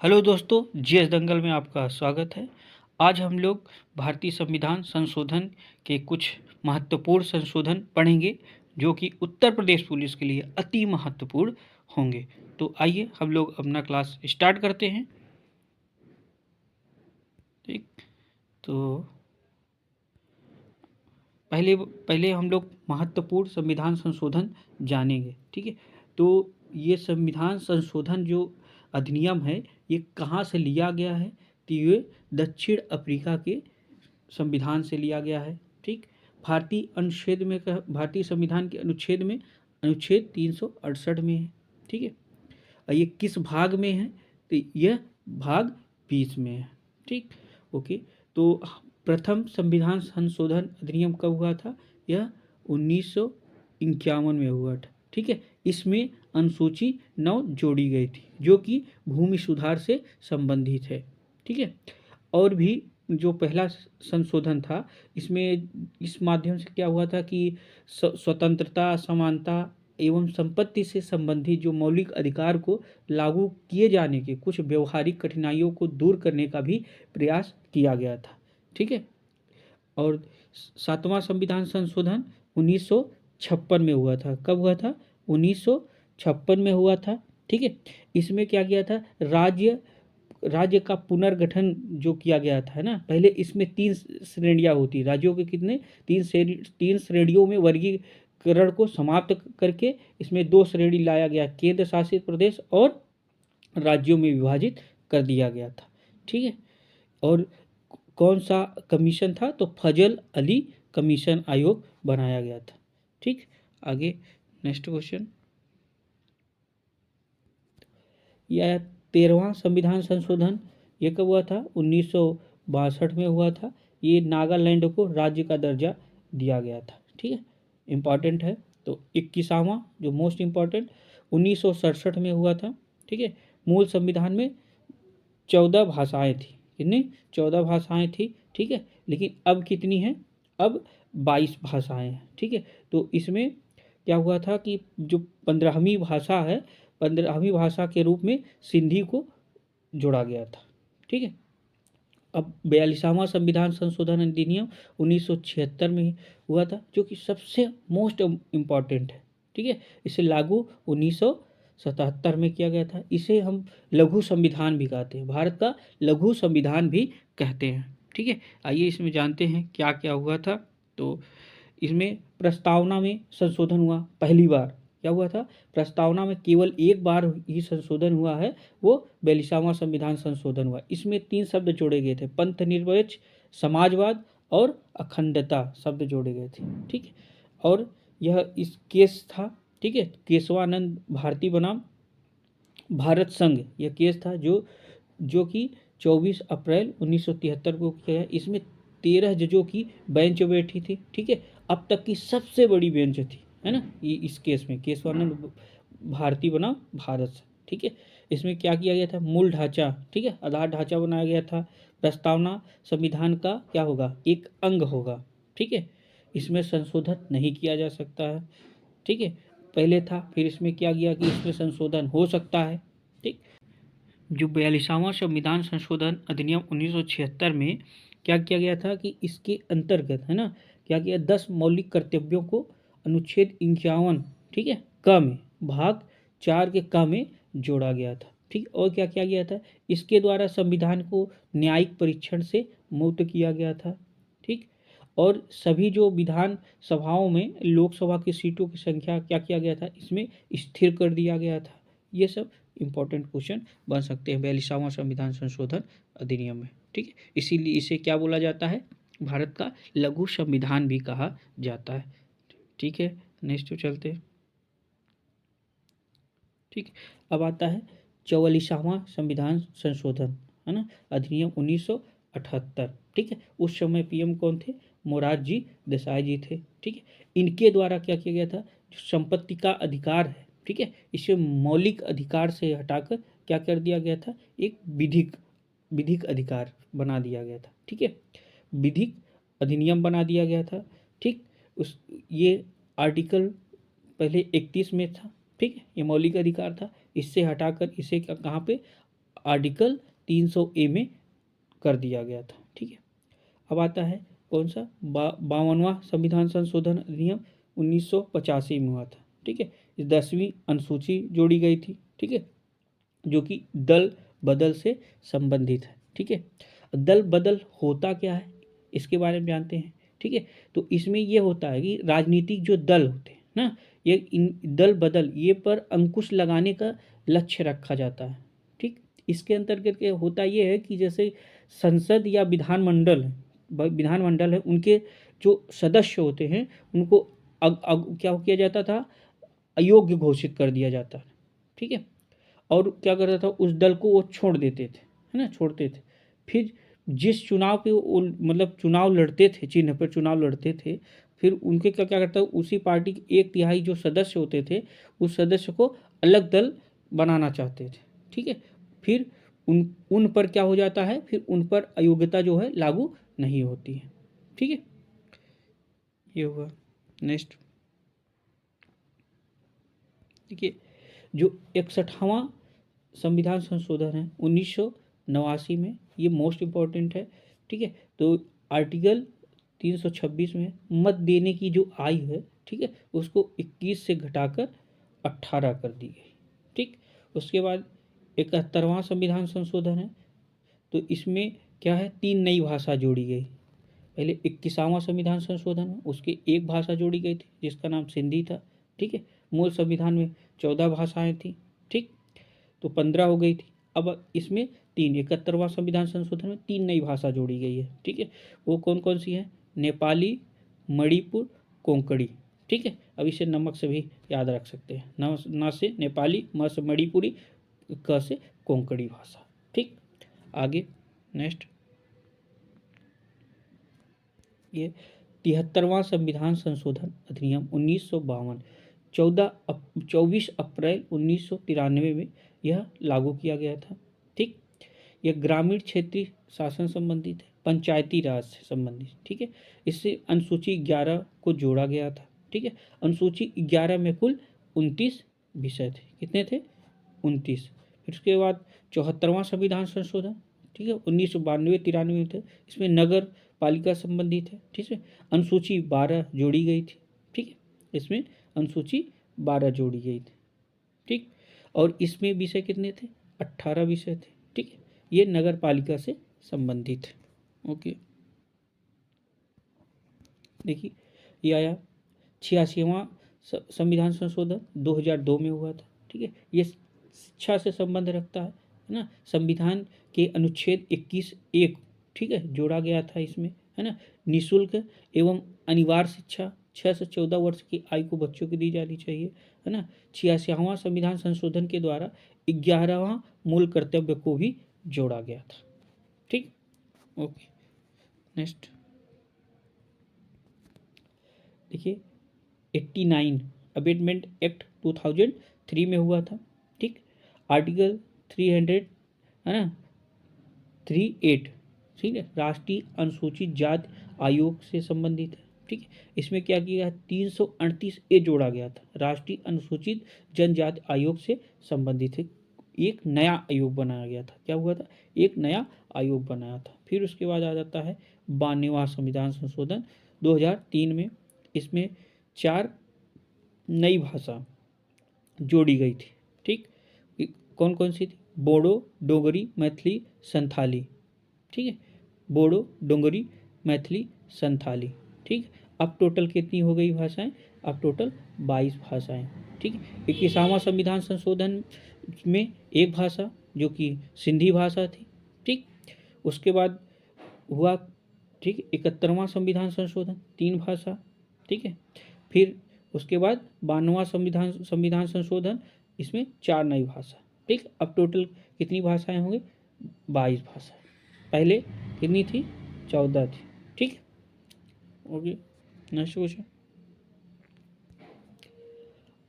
Hello दोस्तों, GS दंगल में आपका स्वागत है। आज हम लोग भारतीय संविधान संशोधन के कुछ महत्वपूर्ण संशोधन पढ़ेंगे जो कि उत्तर प्रदेश पुलिस के लिए अति महत्वपूर्ण होंगे। तो आइए हम लोग अपना क्लास स्टार्ट करते हैं। ठीक, तो पहले पहले हम लोग महत्वपूर्ण संविधान संशोधन जानेंगे। ठीक है, तो ये संविधान संशोधन जो अधिनियम है ये कहाँ से लिया गया है? तो ये दक्षिण अफ्रीका के संविधान से लिया गया है। ठीक, भारतीय संविधान के अनुच्छेद में अनुच्छेद 368 में है। ठीक है, और ये किस भाग में है? तो यह भाग 20 में है। ठीक, ओके। तो प्रथम संविधान संशोधन अधिनियम कब हुआ था? यह 1951 में हुआ था। ठीक है, इसमें अनुसूची 9 जोड़ी गई थी जो कि भूमि सुधार से संबंधित है। ठीक है, और भी जो पहला संशोधन था इसमें इस माध्यम से क्या हुआ था कि स्वतंत्रता, समानता एवं संपत्ति से संबंधित जो मौलिक अधिकार को लागू किए जाने के कुछ व्यवहारिक कठिनाइयों को दूर करने का भी प्रयास किया गया था। ठीक है, और सातवां संविधान संशोधन 1956 में हुआ था। कब हुआ था? 1956 में हुआ था। ठीक है, इसमें क्या किया था? राज्य का पुनर्गठन जो किया गया था, है ना। पहले इसमें 3 श्रेणियां होती, राज्यों के कितने? 3 श्रेणियों में वर्गीकरण को समाप्त करके इसमें 2 श्रेणी लाया गया, केंद्र शासित प्रदेश और राज्यों में विभाजित कर दिया गया था। ठीक है, और कौन सा कमीशन था? तो फजल अली कमीशन आयोग बनाया गया था। ठीक, आगे नेक्स्ट क्वेश्चन। यह 13वां संविधान संशोधन ये कब हुआ था? 1962 में हुआ था। ये नागालैंड को राज्य का दर्जा दिया गया था। ठीक है, इम्पॉर्टेंट है। तो 21वां जो मोस्ट इम्पॉर्टेंट 1967 में हुआ था। ठीक है, मूल संविधान में 14 भाषाएं थी। कितनी? 14 भाषाएं थी। ठीक है, लेकिन अब कितनी हैं? अब 22 भाषाएं हैं। ठीक है, तो इसमें क्या हुआ था कि जो 15वीं भाषा है, 15वीं भाषा के रूप में सिंधी को जोड़ा गया था। ठीक है, अब 42वां संविधान संशोधन अधिनियम 1976 में हुआ था जो कि सबसे मोस्ट इम्पॉर्टेंट है। ठीक है, इसे लागू 1977 में किया गया था। इसे हम लघु संविधान भी कहते हैं, भारत का लघु संविधान भी कहते हैं। ठीक है, आइए इसमें जानते हैं क्या क्या हुआ था। तो इसमें प्रस्तावना में संशोधन हुआ पहली बार। क्या हुआ था? प्रस्तावना में केवल एक बार ही संशोधन हुआ है, वो 42वां संविधान संशोधन हुआ। इसमें 3 शब्द जोड़े गए थे, पंथ निरपेक्ष, समाजवाद और अखंडता शब्द जोड़े गए थे। ठीक है, और यह इस केस था। ठीक है, केशवानंद भारती बनाम भारत संघ यह केस था जो कि 24 अप्रैल 1973 को किया गया। इसमें 13 जजों की बेंच बैठी थी। ठीक है, अब तक की सबसे बड़ी बेंच थी, है ना, ये इस केस में केशवानंद भारती बना भारत से। ठीक है, इसमें क्या किया गया था? मूल ढांचा, ठीक है, आधार ढांचा बनाया गया था। प्रस्तावना संविधान का क्या होगा? एक अंग होगा। ठीक है, इसमें संशोधन नहीं किया जा सकता है। ठीक है, पहले था, फिर इसमें क्या किया कि इसमें संशोधन हो सकता है। ठीक, जो 42वां संविधान संशोधन अधिनियम 1976 में क्या किया गया था कि इसके अंतर्गत, है ना, क्या किया? 10 मौलिक कर्तव्यों को अनुच्छेद 51, ठीक है, क में भाग 4 के क में जोड़ा गया था। ठीक, और क्या किया गया था? इसके द्वारा संविधान को न्यायिक परीक्षण से मुक्त किया गया था। ठीक, और सभी जो विधान सभाओं में लोकसभा की सीटों की संख्या क्या किया गया था? इसमें स्थिर कर दिया गया था। ये सब इंपॉर्टेंट क्वेश्चन बन सकते हैं 42वां संविधान संशोधन अधिनियम में। ठीक है, इसीलिए इसे क्या बोला जाता है? भारत का लघु संविधान भी कहा जाता है। ठीक है, नेक्स्ट चलते हैं। ठीक, अब आता है 44वां संविधान संशोधन, है ना, अधिनियम 1978। ठीक है, उस समय पीएम कौन थे? मोरारजी देसाई जी थे। ठीक है, इनके द्वारा क्या किया गया था? जो संपत्ति का अधिकार है, ठीक है, इसे मौलिक अधिकार से हटाकर क्या कर दिया गया था? एक विधिक अधिकार बना दिया गया था। ठीक है, विधिक अधिनियम बना दिया गया था। ठीक, उस ये आर्टिकल पहले 31 में था। ठीक है, ये मौलिक अधिकार था, इससे हटाकर इसे कहाँ पे? आर्टिकल 300A में कर दिया गया था। ठीक है, अब आता है कौन सा 52वां संविधान संशोधन अधिनियम 1985 में हुआ था। ठीक है, इस 10वीं अनुसूची जोड़ी गई थी। ठीक है, जो कि दल बदल से संबंधित है। ठीक है, दल बदल होता क्या है इसके बारे में जानते हैं। ठीक है, तो इसमें यह होता है कि राजनीतिक जो दल होते हैं ना, ये इन दल बदल ये पर अंकुश लगाने का लक्ष्य रखा जाता है। ठीक, इसके अंतर्गत क्या होता ये है कि जैसे संसद या विधानमंडल है, उनके जो सदस्य होते हैं उनको क्या किया जाता था, अयोग्य घोषित कर दिया जाता है। ठीक है, और क्या करता था, उस दल को वो छोड़ देते थे, है ना, छोड़ते थे। फिर जिस चुनाव पे वो मतलब चुनाव लड़ते थे, चिन्ह पर चुनाव लड़ते थे, फिर उनके क्या क्या करता, उसी पार्टी के 1/3 जो सदस्य होते थे, उस सदस्य को अलग दल बनाना चाहते थे। ठीक है, फिर उन पर क्या हो जाता है, फिर उन पर अयोग्यता जो है लागू नहीं होती है। ठीक है, ये हुआ। नेक्स्ट देखिए, जो 61वां संविधान संशोधन है 1989 में, ये मोस्ट इम्पॉर्टेंट है। ठीक है, तो आर्टिकल 326 में मत देने की जो आयु है, ठीक है, उसको 21 से घटाकर 18 कर दी गई। ठीक, उसके बाद 71वां संविधान संशोधन है, तो इसमें क्या है, 3 नई भाषा जोड़ी गई। पहले 21वां संविधान संशोधन में उसकी एक भाषा जोड़ी गई थी जिसका नाम सिंधी था। ठीक है, मूल संविधान में 14 भाषाएं थी। ठीक, तो 15 हो गई थी। अब इसमें 71वां संविधान संशोधन में 3 नई भाषा जोड़ी गई है। ठीक है, वो कौन कौन सी है, नेपाली, मणिपुर, कोंकणी। ठीक है, अब इसे नमक से भी याद रख सकते हैं, न से नेपाली, म से मणिपुरी, क से कोंकणी भाषा। ठीक, आगे नेक्स्ट, ये 73वां संविधान संशोधन अधिनियम 1952 24 अप्रैल 1993 में यह लागू किया गया था। ठीक, यह ग्रामीण क्षेत्रीय शासन संबंधित है, पंचायती राज से संबंधित। ठीक है, इससे अनुसूची 11 को जोड़ा गया था। ठीक है, अनुसूची 11 में कुल 29 विषय थे। कितने थे, 29। फिर उसके बाद 74वां संविधान संशोधन, ठीक है, 1992-93 में थे। इसमें नगर पालिका संबंधित है। ठीक है, अनुसूची 12 जोड़ी गई थी। ठीक है, इसमें अनुसूची 12 जोड़ी गई थी। ठीक, और इसमें विषय कितने थे, 18 विषय थे। ठीक है, ये नगर पालिका से संबंधित है। ओके, देखिए ये आया 86वां संविधान संशोधन 2002 में हुआ था। ठीक है, ये शिक्षा से संबंध रखता है ना, संविधान के अनुच्छेद 21(1), ठीक है, जोड़ा गया था इसमें, है ना, निःशुल्क एवं अनिवार्य शिक्षा 6 से 14 वर्ष की आयु को बच्चों को दी जानी चाहिए, है ना। 86वां संविधान संशोधन के द्वारा 11वां मूल कर्तव्य को भी जोड़ा गया था। ठीक, ओके, नेक्स्ट देखिए 89 अमेंडमेंट एक्ट 2003 में हुआ था। ठीक, आर्टिकल 300, है ना, 38, ठीक है, राष्ट्रीय अनुसूचित जाति आयोग से संबंधित है। ठीक है, इसमें क्या किया गया, 338A जोड़ा गया था, राष्ट्रीय अनुसूचित जनजाति आयोग से संबंधित है। एक नया आयोग बनाया गया था। क्या हुआ था, एक नया आयोग बनाया था। फिर उसके बाद आ जाता है 92वां संविधान संशोधन 2003 में। इसमें 4 नई भाषा जोड़ी गई थी। ठीक, कौन कौन सी थी, बोडो, डोगरी, मैथिली, संथाली। ठीक है, बोडो, डोगरी, मैथिली, संथाली। ठीक, अब टोटल कितनी हो गई भाषाएं, अब टोटल 22 भाषाएं। ठीक, 21वां संविधान संशोधन में एक भाषा जो कि सिंधी भाषा थी। ठीक, उसके बाद हुआ, ठीक, 71वां संविधान संशोधन 3 भाषा। ठीक है, फिर उसके बाद 92वां संविधान संशोधन, इसमें 4 नई भाषा। ठीक, अब टोटल कितनी भाषाएं होंगी, 22 भाषाएं। पहले कितनी थी, 14 थी। ठीक, ओके, नेक्स्ट क्वेश्चन।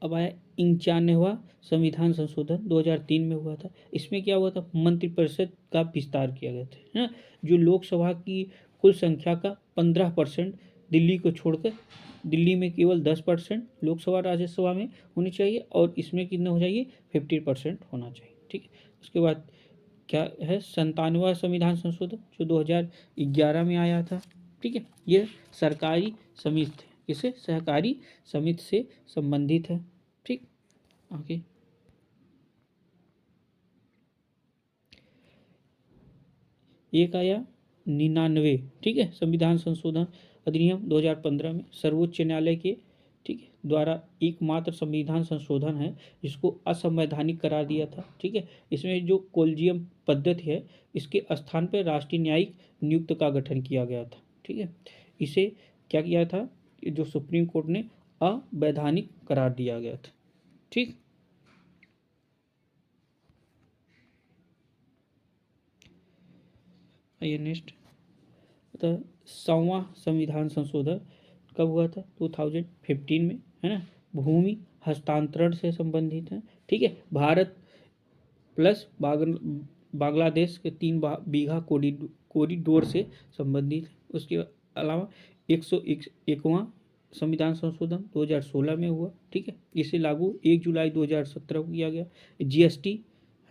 अब आया 91वां संविधान संशोधन 2003 में हुआ था। इसमें क्या हुआ था, मंत्रिपरिषद का विस्तार किया गया था, है ना। जो लोकसभा की कुल संख्या का 15% दिल्ली को छोड़कर, दिल्ली में केवल 10% लोकसभा राज्यसभा में होनी चाहिए, और इसमें कितना हो जाइए 50% होना चाहिए। ठीक है, उसके बाद क्या है 97वां संविधान संशोधन जो 2011 में आया था। ठीक है, ये सरकारी समिति किसे सहकारी समिति से संबंधित है। ठीक, आगे एक आया 99, ठीक है, संविधान संशोधन अधिनियम 2015 में सर्वोच्च न्यायालय के, ठीक है, द्वारा एकमात्र संविधान संशोधन है जिसको असंवैधानिक करार दिया था। ठीक है, इसमें जो कोलिजियम पद्धति है इसके स्थान पर राष्ट्रीय न्यायिक नियुक्त का गठन किया गया था। ठीक है, इसे क्या किया था, जो सुप्रीम कोर्ट ने अवैधानिक करार दिया गया था। ठीक, आइए नेक्स्ट, तो 100वां संविधान संशोधन कब हुआ था, 2015 में, है ना। भूमि हस्तांतरण से संबंधित है। ठीक है, भारत प्लस बांग्लादेश के 3 बीघा कॉरिडोर से संबंधित है। उसके अलावा 101वां संविधान संशोधन 2016 में हुआ। ठीक है, इसे लागू 1 जुलाई 2017 को किया गया। जीएसटी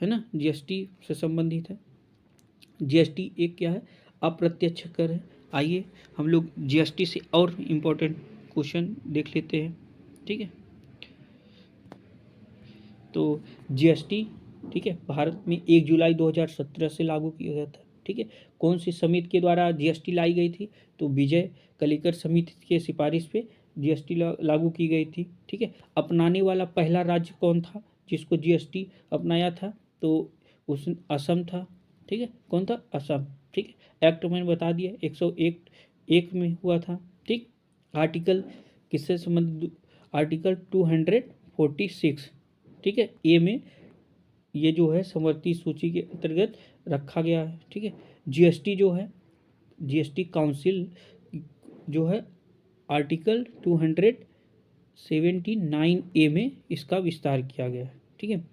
है ना, जीएसटी से संबंधित है। जीएसटी एक क्या है, अप्रत्यक्ष कर है। आइए हम लोग जीएसटी से और इम्पोर्टेंट क्वेश्चन देख लेते हैं। ठीक है, तो जीएसटी, ठीक है, भारत में 1 जुलाई 2017 से लागू किया गया था। ठीक है, कौन सी समिति के द्वारा जीएसटी लाई गई थी, तो विजय कलिकर समिति के सिफारिश पे जीएसटी लागू की गई थी। ठीक है, अपनाने वाला पहला राज्य कौन था जिसको जीएसटी अपनाया था, तो उस असम था। ठीक है, कौन था, असम। ठीक है, एक्ट मैंने बता दिया 101 में हुआ था। ठीक, आर्टिकल किससे संबंधित, आर्टिकल 246, ठीक है, ए में ये जो है समवर्ती सूची के अंतर्गत रखा गया है। ठीक है, जीएसटी जो है, जीएसटी काउंसिल जो है आर्टिकल 279 ए में इसका विस्तार किया गया है। ठीक है,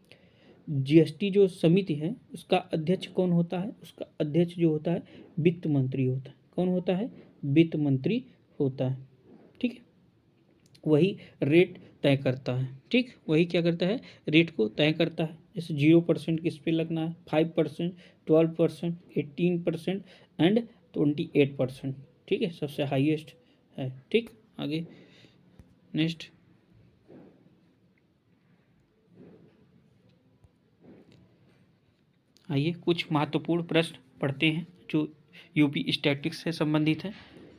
जीएसटी जो समिति है उसका अध्यक्ष कौन होता है, उसका अध्यक्ष जो होता है वित्त मंत्री होता है। कौन होता है, वित्त मंत्री होता है। ठीक है, वही रेट तय करता है। ठीक, वही क्या करता है, रेट को तय करता है। जैसे 0% किस पे लगना है, 5%, 12%, 18% एंड 28%। ठीक है, सबसे हाईएस्ट है। ठीक, आगे नेक्स्ट, आइए कुछ महत्वपूर्ण प्रश्न पढ़ते हैं जो यूपी स्टैटिक्स से संबंधित है।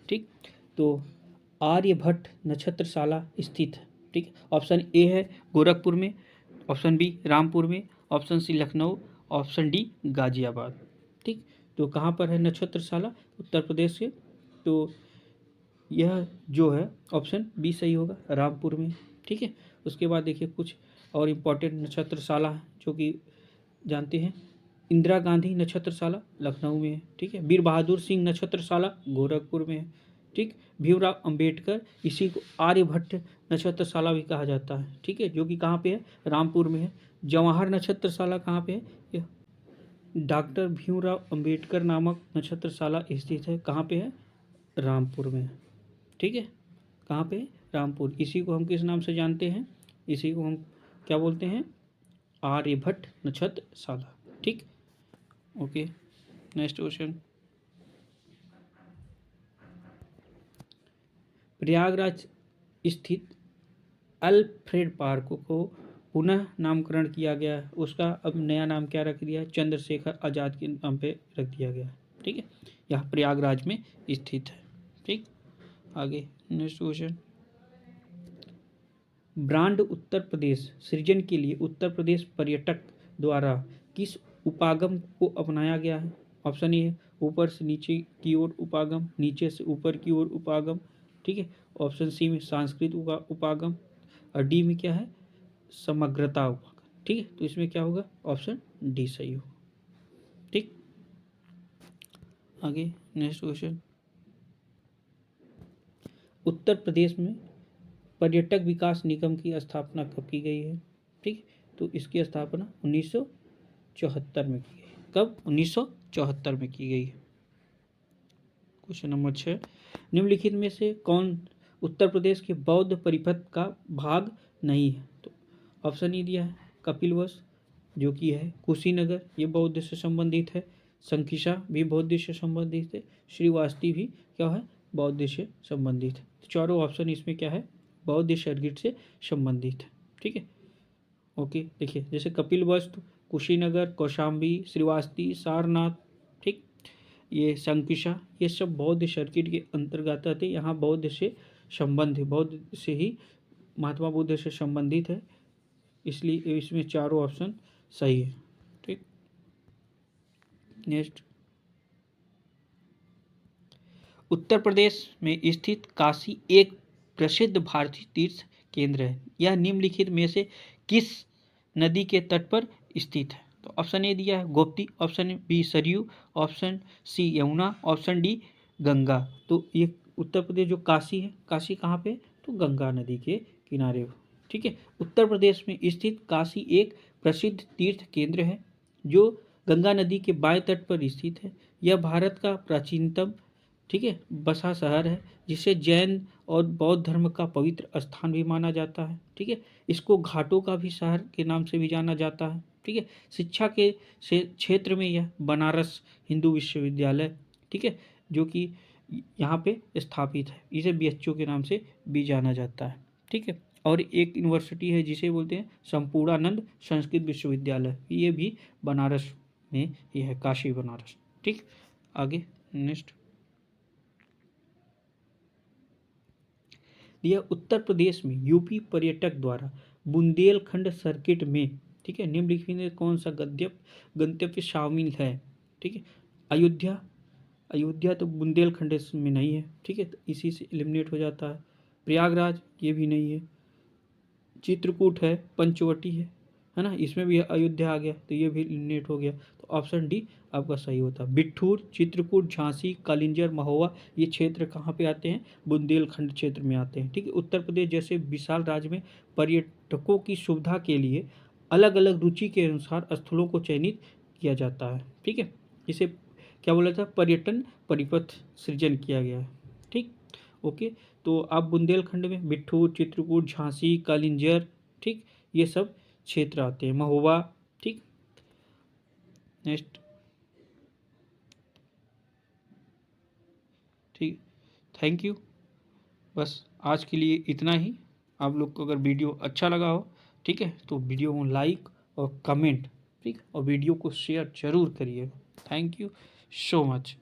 ठीक, तो आर्यभट्ट नक्षत्रशाला स्थित है। ठीक, ऑप्शन ए है गोरखपुर में, ऑप्शन बी रामपुर में, option C Lucknow, option D Ghaziabad. ठीक, तो कहाँ पर है नक्षत्रशाला, उत्तर प्रदेश के, तो यह जो है ऑप्शन बी सही होगा, रामपुर में। ठीक है, उसके बाद देखिए कुछ और इम्पोर्टेंट नक्षत्रशाला है जो कि जानते हैं। इंदिरा गांधी नक्षत्रशाला लखनऊ में है। ठीक है, वीर बहादुर सिंह नक्षत्रशाला गोरखपुर में है। ठीक, भीमराव अंबेडकर, इसी को आर्यभट्ट नक्षत्रशाला भी कहा जाता है। ठीक है, जो कि कहाँ पे है, रामपुर में है। जवाहर नक्षत्रशाला कहाँ पे है, यह डॉक्टर भीमराव अंबेडकर नामक नक्षत्रशाला स्थित है। कहाँ पे है, रामपुर में है। ठीक है, कहाँ पे, रामपुर। इसी को हम किस नाम से जानते हैं, इसी को हम क्या बोलते हैं, आर्यभट्ट नक्षत्रशाला। ठीक, ओके, नेक्स्ट क्वेश्चन, प्रयागराज स्थित अल्फ्रेड पार्क को पुनः नामकरण किया गया है। उसका अब नया नाम क्या रख दिया है, चंद्रशेखर आज़ाद के नाम पे रख दिया गया है। ठीक है, यह प्रयागराज में स्थित है। ठीक, आगे next question, brand Uttar Pradesh सृजन के लिए उत्तर प्रदेश पर्यटक द्वारा किस उपागम को अपनाया गया है। ऑप्शन ए है ऊपर से नीचे की ओर उपागम, नीचे से ऊपर की ओर उपागम। ठीक है, ऑप्शन सी में सांस्कृतिक उपागम, और डी में क्या है, समग्रता उपागम। ठीक है, तो इसमें क्या होगा, ऑप्शन डी सही होगा। ठीक, आगे नेक्स्ट क्वेश्चन, उत्तर प्रदेश में पर्यटक विकास निगम की स्थापना कब की गई है। ठीक, तो इसकी स्थापना 1974 में की गई। कब, 1974 में की गई है। क्वेश्चन नंबर 6, निम्नलिखित में से कौन उत्तर प्रदेश के बौद्ध परिपथ का भाग नहीं है। तो ऑप्शन ई दिया है कपिलवस्तु, जो कि है कुशीनगर, ये बौद्ध से संबंधित है। संकिसा भी बौद्ध से संबंधित है। श्रीवास्ती भी क्या है, बौद्ध से संबंधित है। तो चारों ऑप्शन इसमें क्या है, बौद्ध सर्किट से संबंधित है। ठीक है, ओके। देखिए जैसे कपिल वस्तु, कुशीनगर, कौशाम्बी, श्रीवास्ती, सारनाथ, ठीक, ये संकिसा, ये सब बौद्ध सर्किट के अंतर्गत आते हैं। यहाँ बौद्ध से संबंध, बौद्ध से ही महात्मा बुद्ध से संबंधित है, इसलिए इसमें चारों ऑप्शन सही है। ठीक, नेक्स्ट, उत्तर प्रदेश में स्थित काशी एक प्रसिद्ध भारतीय तीर्थ केंद्र है। यह निम्नलिखित में से किस नदी के तट पर स्थित है? तो ऑप्शन ए दिया है Gomti, option B Saryu, option C Yamuna, option D Ganga. तो ये उत्तर प्रदेश जो काशी है, काशी कहाँ पे? तो गंगा नदी के किनारे। ठीक है, उत्तर प्रदेश में स्थित काशी एक प्रसिद्ध तीर्थ केंद्र है जो गंगा नदी के बाएं तट पर स्थित है। यह भारत का प्राचीनतम, ठीक है, बसा शहर है, जिसे जैन और बौद्ध धर्म का पवित्र स्थान भी माना जाता है। ठीक है, इसको घाटों का भी शहर के नाम से भी जाना जाता है। ठीक है, शिक्षा के क्षेत्र में यह बनारस हिंदू विश्वविद्यालय, ठीक है, जो कि यहाँ पे स्थापित है, इसे BHU के नाम से भी जाना जाता है। ठीक है, और एक यूनिवर्सिटी है जिसे बोलते हैं संपूर्णानंद संस्कृत विश्वविद्यालय, ये भी बनारस में ये है, काशी बनारस। ठीक, आगे नेक्स्ट, यह उत्तर प्रदेश में यूपी पर्यटक द्वारा बुंदेलखंड सर्किट में, ठीक है, निम्नलिखित में कौन सा गंतव्य शामिल है? ठीक है, अयोध्या, अयोध्या तो बुंदेलखंड में नहीं है। ठीक है, तो इसी से एलिमिनेट हो जाता है। प्रयागराज, ये भी नहीं है। चित्रकूट है, पंचवटी है ना, इसमें भी अयोध्या आ गया, तो ये भी एलिमिनेट हो गया। तो ऑप्शन डी आपका सही होता है। बिठूर, चित्रकूट, झांसी, कालिंजर, महोबा, ये क्षेत्र कहाँ पे आते हैं? बुंदेलखंड क्षेत्र में आते हैं। ठीक है, उत्तर प्रदेश जैसे विशाल राज्य में पर्यटकों की सुविधा के लिए अलग अलग रुचि के अनुसार स्थलों को चयनित किया जाता है। ठीक है, इसे क्या बोला था? पर्यटन परिपथ सृजन किया गया है। ठीक, ओके। तो आप बुंदेलखंड में बिठूर, चित्रकूट, झांसी, कालिंजर, ठीक, ये सब क्षेत्र आते हैं, महोबा। ठीक, नेक्स्ट, ठीक, थैंक यू। बस आज के लिए इतना ही। आप लोग को अगर वीडियो अच्छा लगा हो, ठीक है, तो वीडियो को लाइक और कमेंट, ठीक, और वीडियो को शेयर जरूर करिएगा। Thank you so much.